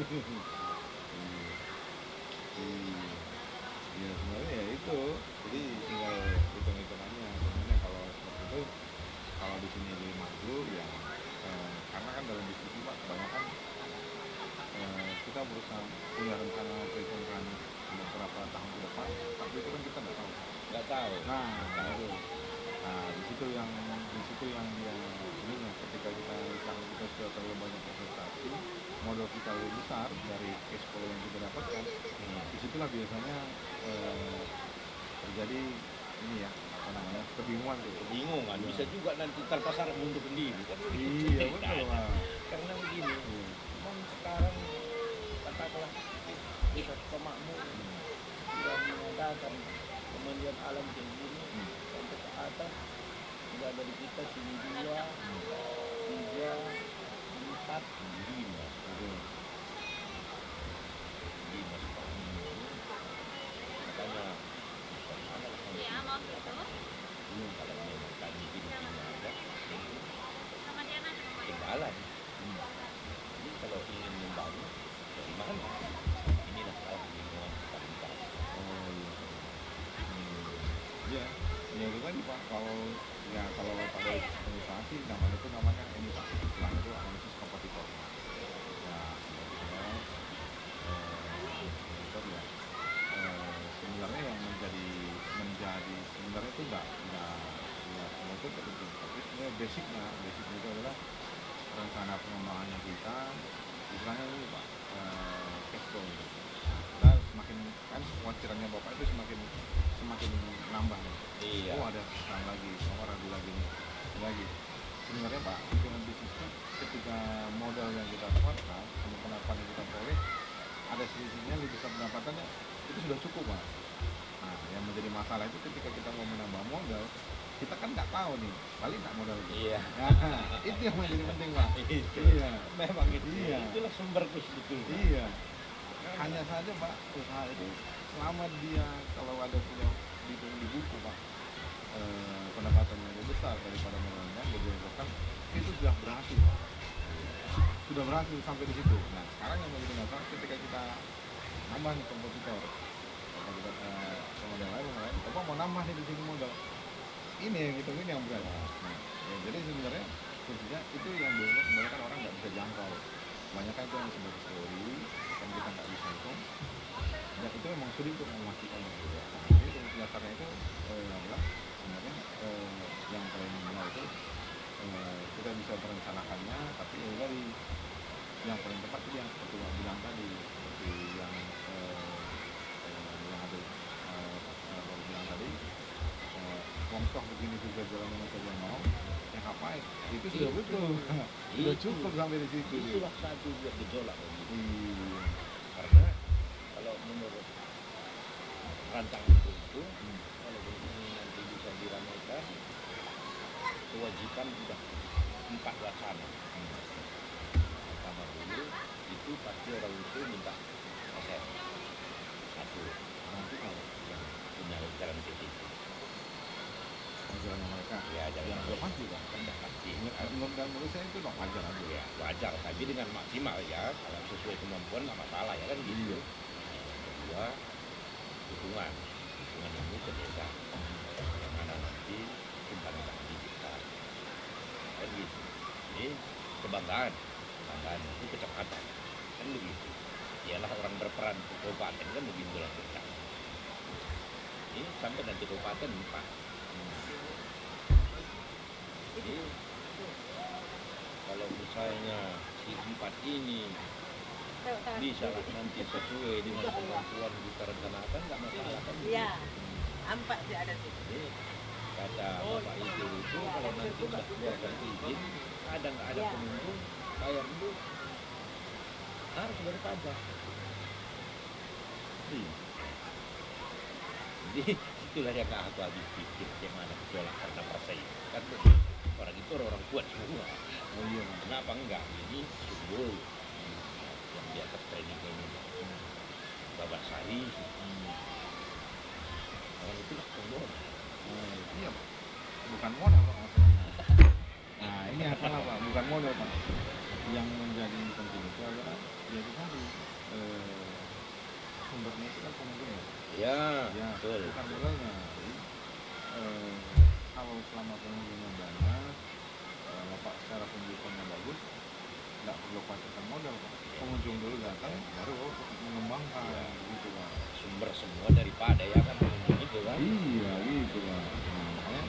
Iya sebenarnya ya itu, jadi tinggal hitung-hitungannya. Sebenarnya kalau seperti itu, kalau di sini di Maklu ya, karena kan dalam bisnis Pak kebanyakan kita berusaha punya rencana perhitungan beberapa tahun ke depan, tapi itu kan kita nggak tahu. Nggak tahu. Nah, itu. Nah, di situ yang dia ininya ketika kalau kita sudah terlalu banyak investasi, modal kita lebih besar dari cash flow yang kita dapatkan, disitulah biasanya terjadi ini ya, apa namanya, kebingungan gitu. Bingung kan, Iya. bisa juga nanti terpasar mundur sendiri kan begitu. Iya betul Pak. Karena begini, Iya. memang sekarang katakanlah desa Sukamakmur yang mengadakan pemandian alam kayak gini sampai ke atas, nggak dari kita sini 2, 3, 4, 5. Betul. 5 Sukamakmur. Makanya bagaimana Iya, mau gitu. kalau memang kami pintunya ada, itu Sama Diana sama Maya. kejalan. Jadi kalau ingin membangun, dari mana? Inilah salah lingkungan kapasitas. Oh iya. Iya. Ya itu tadi Pak, kalau pada organisasi namanya ini Pak, istilahnya itu analisis kompetitor. Ya kompetitor, kompetitor ya. Sebenarnya yang menjadi sebenarnya itu enggak semua itu penting, tapi sebenarnya basicnya itu adalah rencana pengembangannya kita, istilahnya ini Pak, cash flow. Kita semakin kan kekhawatirannya Bapak itu semakin nambah nih. Iya. Oh ada sekarang lagi, nomor ada lagi nih, lagi. Sebenarnya Pak, hitungan bisnis itu ketika modal yang kita keluarkan sama pendapatan yang kita peroleh ada selisihnya lebih besar pendapatannya, itu sudah cukup Pak. Nah, yang menjadi masalah itu ketika kita mau menambah modal, kita kan nggak tahu nih, balik nggak modal itu. Iya. Nah, itu yang menjadi penting Pak. Itu. Iya. Memang itu. Iya. Itulah sumber sebetulnya. Iya. Hanya saja Pak, usaha itu selama dia kalau ada punya di buku Pak, pendapatannya lebih besar daripada modalnya, dibelokan itu sudah berhasil Pak. Sudah berhasil sampai di situ. Nah sekarang yang menjadi masalah ketika kita nambah nih kompetitor, modal lain, coba mau nambah nih di sini modal, ini yang ini yang berat. Nah, ya, jadi sebenarnya kuncinya itu yang sebenarnya kan orang nggak bisa jangkau. Banyak kan itu yang sebagai teori, kan kita nggak bisa hitung. Dan itu memang sulit untuk memastikannya. Nah, jadi dasarnya itu adalah sebenarnya yang paling benar itu kita bisa merencanakannya, tapi ya dari yang paling tepat itu yang seperti yang bilang tadi, seperti yang ada baru bilang tadi, Wongsoh begini juga jalannya macam yang mau, yang ngapain? Itu sudah betul, sudah cukup sampai di situ. Itulah satu buat gejolak begitu. Iya. Karena kalau menurut rancangan itu, kalau ini nanti bisa diramaikan, kewajiban sudah 4 wacana. Pertama dulu itu pasti orang itu minta aset 1. Nanti kalau yang punya jalan ke situ. jalan mereka, Ya jalan yang sudah pasti kan. sudah pasti. Menurut saya itu dong wajar aja. Ya wajar, tapi dengan maksimal ya, kalau sesuai kemampuan nggak masalah ya kan gitu. Iya. Yang kedua, dukungan ini ke desa, yang mana nanti umpan kaki kita, kan gitu. Ini kebanggaan itu kecepatan, kan begitu. Ialah orang berperan ke kabupaten kan begitu lah kita. Ini sampai nanti kabupaten 4. Jadi kalau misalnya si 4 ini bisa lah nanti sesuai dengan kemampuan kita rencanakan nggak masalah kan? Iya, 4 sih ada sih. Jadi kata Bapak itu kalau nanti udah keluarkan izin ada nggak ada pengunjung bayar dulu harus bayar pajak. Jadi itulah yang aku habis pikir bagaimana gejolak karena persaingan kan orang itu orang kuat semua. Oh iya. Kenapa enggak? Ini Subul yang di atas training ini, Bapak Sari, orang itu lah pembohong. Iya Pak, bukan modal Pak masalahnya. Nah ini yang salah Pak, bukan modal Pak. yang menjadi penting itu adalah ya itu tadi sumbernya itu kan pengunjungnya. Ya, Ya, betul. bukan modalnya. Jadi, kalau selama pengunjungnya banyak, Bapak secara pendidikannya bagus, nggak perlu khawatirkan modal, Pak. Pengunjung dulu datang, baru mengembangkan, gitu Pak. Sumber semua daripada ya kan pengunjung itu kan. Iya, gitu Pak. Nah, makanya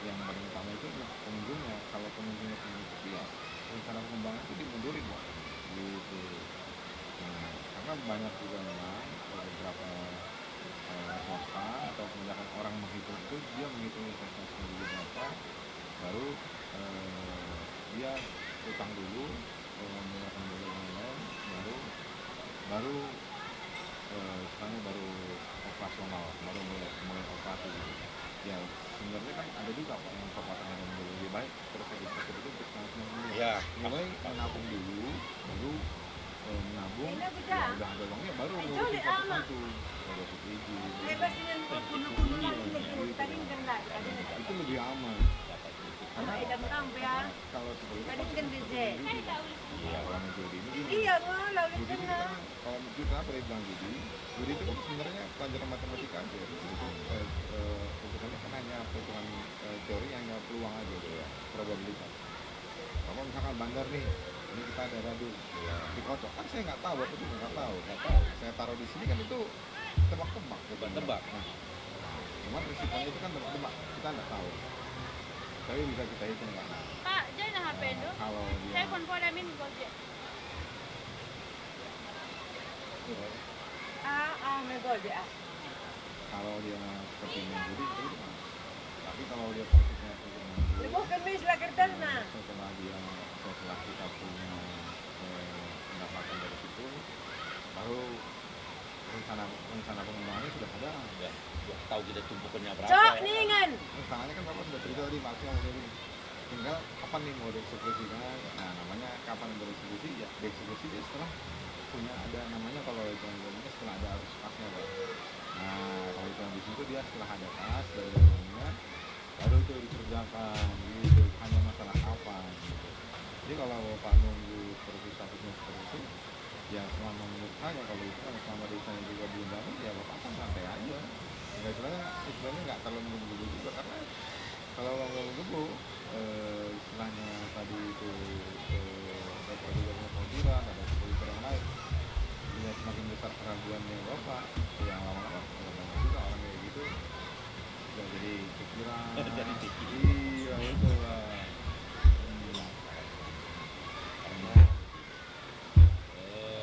yang paling utama itu adalah pengunjungnya. Kalau pengunjungnya sedikit, ya rencana pengembangan itu dimundurin Pak. Gitu. Nah, karena banyak juga memang beberapa swasta atau kebanyakan orang menghitung itu dia menghitung investasi dulu berapa, baru dia utang dulu, menggunakan dulu lain, baru sekarang baru operasional, baru mulai operasi gitu. Ya sebenarnya kan ada juga Pak yang kepatahan yang lebih baik terus habis itu berselanjutnya dulu. Ya, Lebih baik menabung dulu, baru menabung, ya udah ada uangnya baru ngurusin satu-satu, ngurusin izin. Itu lebih aman. Karena kalau sebelumnya Kadang kan DJ. iya kalau judi ini gini. Iya, lalu Judi itu kena. kan kalau judi kenapa dia bilang judi? Judi itu kan sebenarnya pelajaran matematika aja. Jadi hitungannya kan hanya hitungan teori yang hanya peluang aja gitu ya, probabilitas. Kalau misalkan bandar nih, ini kita ada radu, dikocok kan saya nggak tahu, Bapak juga nggak tahu. Saya taruh di sini kan itu tebak-tebak, gitu. Tebak-tebak. Nah, cuma risikonya itu kan tebak-tebak, kita nggak tahu. Tapi bisa kita hitung kan. Pak, jangan HP itu. Kalau dia Saya konfort amin Gojek. Megode ah. kalau dia seperti menjudi itu kan. Tapi kalau dia konsepnya itu menjudi, Bukan mis lah kertas nah. setelah kita punya pendapatan dari situ, baru rencana pengembangannya sudah ada. Ya, tahu kita tumpukannya berapa. Cok Ya. ningan. Rencananya kan Bapak sudah cerita tadi maksudnya ini. Tinggal kapan nih mau dieksekusikan. Nah namanya kapan bereksekusi ya dieksekusi dia setelah punya ada namanya kalau itu namanya setelah ada arus kasnya Pak. Nah kalau itu di situ dia setelah ada kas dari dalamnya baru itu dikerjakan gitu, hanya masalah kapan gitu. Jadi kalau Bapak nunggu seperti statusnya seperti itu ya selama menurut saya kalau itu kan selama desanya juga belum bangun ya Bapak kan santai aja. Enggak istilahnya nggak terlalu menunggu juga karena kalau menunggu istilahnya tadi itu Bapak juga punya pemikiran ada kepolisian yang lain ya semakin besar keraguannya Bapak ya lama-lama banyak juga orang kayak gitu juga jadi pikiran Jadi pikiran. iya betul lah. Karena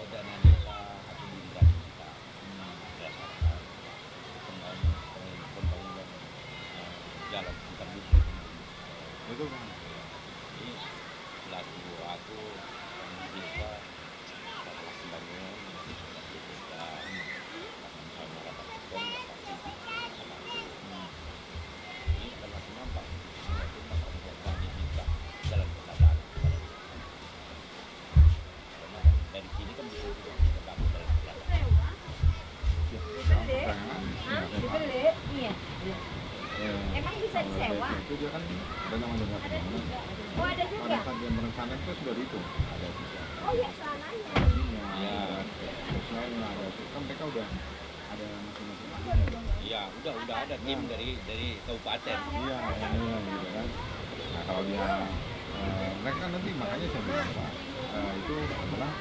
dana desa atau pendidikan kita berdasarkan pembangunan jalan antar dusun. Betul Bang. Jadi selaku aku di desa kalau pembangunan di desa sama rapat pun ya pasti sama itu. Ini karena kenapa? Itu maka menjadi diminta dalam pengadaan kepada desa. Karena dari sini kan bisa juga kita bangun dalam pengadaan. Sewa. Ya, Dibeli? pertanyaan, Hah? ya, Dibeli? Iya. Emang bisa kalau disewa? desa itu dia kan ada namanya dana pembangunan. Oh ada Pada juga. saat dia merencanakan itu sudah dihitung ada juga. Oh ya sananya. Iya, Iya. sosialnya ada kan mereka udah ada masing-masing ahlinya. Iya, udah ada tim dari kabupaten. Iya, gitu kan. Nah kalau dia mereka kan nanti makanya saya bilang Pak itu adalah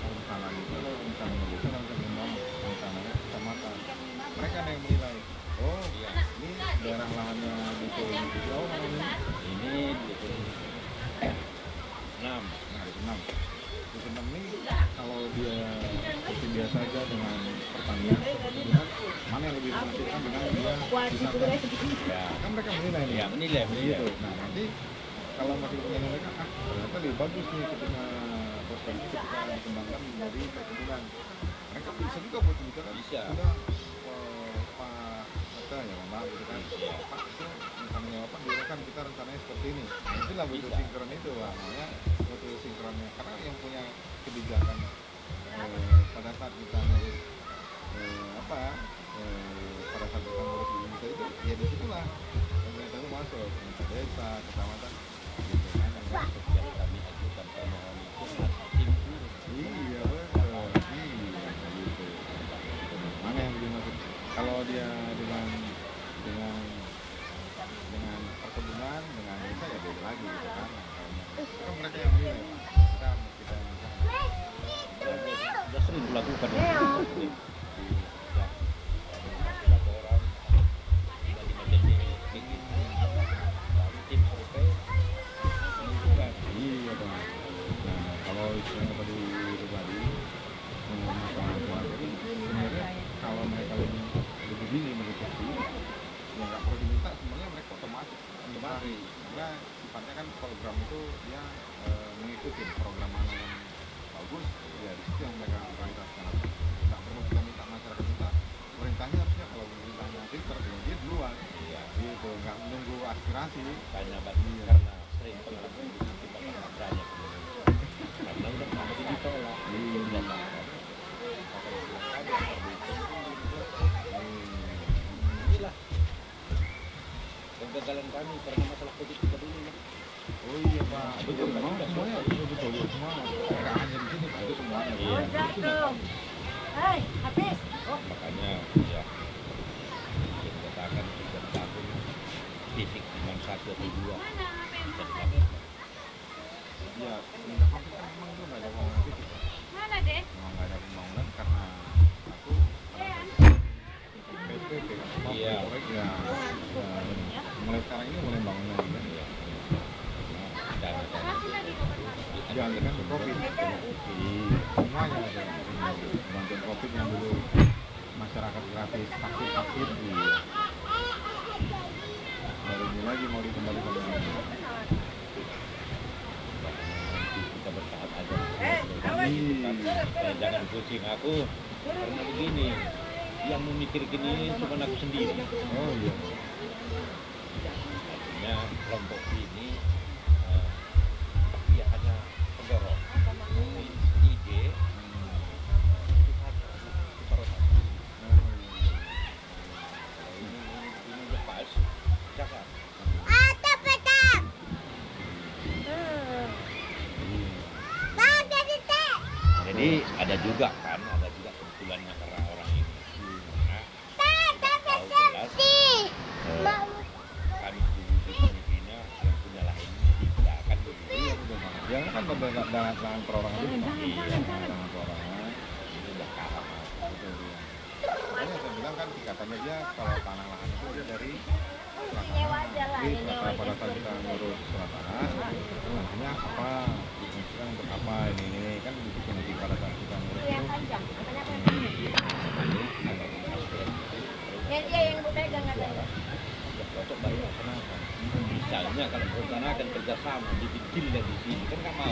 rencana itu rencana desa dan rencananya kecamatan. Mereka yang menilai. Oh, Iya. ini daerah lahannya itu jauh namanya. Ini dusun 6. Nah, itu 6. Dusun 6 ini kalau dia seperti biasa aja dengan pertanian, dengan mana yang lebih menentukan dengan dia wisata. Ya. Kan mereka menilai nih. Ya, menilai. Gitu. Nah, nanti kalau masih punya mereka, ternyata lebih bagus nih ketika prospektif ketika dikembangkan menjadi perkebunan. Mereka bisa juga buat bicara. Bisa. Sudah Pak Kata ya Mbak gitu kan. Iya. Pak itu rencananya apa? Dia kan kita rencananya seperti ini. Nah, itulah butuh Bisa. sinkron itu lah. Namanya butuh sinkronnya. Karena yang punya kebijakan pada saat kita ngurus pada saat kita ngurus di Indonesia itu ya disitulah pemerintah itu masuk pemerintah desa, kecamatan gitu kan yang masuk. Yang kami ajukan bukan Iya. ya, laporan dari majelis kayak gitu. Lalu tim survei menunjukkan Iya bang. Nah kalau istilahnya tadi itu tadi masalah keluarga ini sebenarnya kalau mereka lebih begini menutupi ya nggak perlu diminta sebenarnya mereka otomatis kembali karena sifatnya kan program itu dia mengikuti program mana yang bagus ya di situ yang mereka prioritaskan nggak perlu kita minta masyarakat minta pemerintahnya harusnya kalau pemerintahnya pinter ya dia duluan iya gitu nggak menunggu aspirasi karena karena sering pengalaman di tempat banyak karena udah pasti ditolak udah makan inilah kegagalan kami karena masalah covid dulu lah. oh iya pak betul semuanya betul semua nggak hanya di sini pak itu semuanya Iya. Oh, jatuh. Hei, habis. Oh, Makanya ya kita katakan 3 tahun fisik cuma 1 atau 2 Mana HP yang bisa tadi? dipakai. ya semenjak covid kan memang itu nggak ada pembangunan fisik Pak. Mana deh? memang nggak ada pembangunan karena satu Dean. PSBB kan Iya. proyek ya mulai sekarang ini mulai bangunan kan Iya. Dan Masih lagi ke tempat. jangan kan ke covid semuanya ada bantuan covid yang dulu masyarakat gratis vaksin baru ini lagi mau dikembalikan lagi kita bertahap aja. awas. Dan jangan pusing aku karena begini yang memikirkan ini cuma aku sendiri. oh iya Artinya kelompok ini dia hanya pendorong ide ini lepas jangan. Jadi ada juga kebetulannya karena orang ini tahu jelas kami dulu di Filipina yang punya lahan ini tidak akan begitu. iya betul banget yang kan dengan perorangan itu Pak. Iya. dengan perorangan Ini udah kalah. betul dia makanya saya bilang kan tingkatannya dia kalau tanah lahan itu dia dari Nyewa aja lah, jadi nyewa pada saat kita ngurus surat tanah tanahnya apa difungsikan untuk apa ini kan begitu nanti pada saat kita ngurus Yang itu panjang. Apanya apa? Ada aspirasi. Yang gue pegang katanya. Ya cocok baru laksanakan. Misalnya kalau perencanaan akan kerjasama, bikin deal di sini kan nggak mau.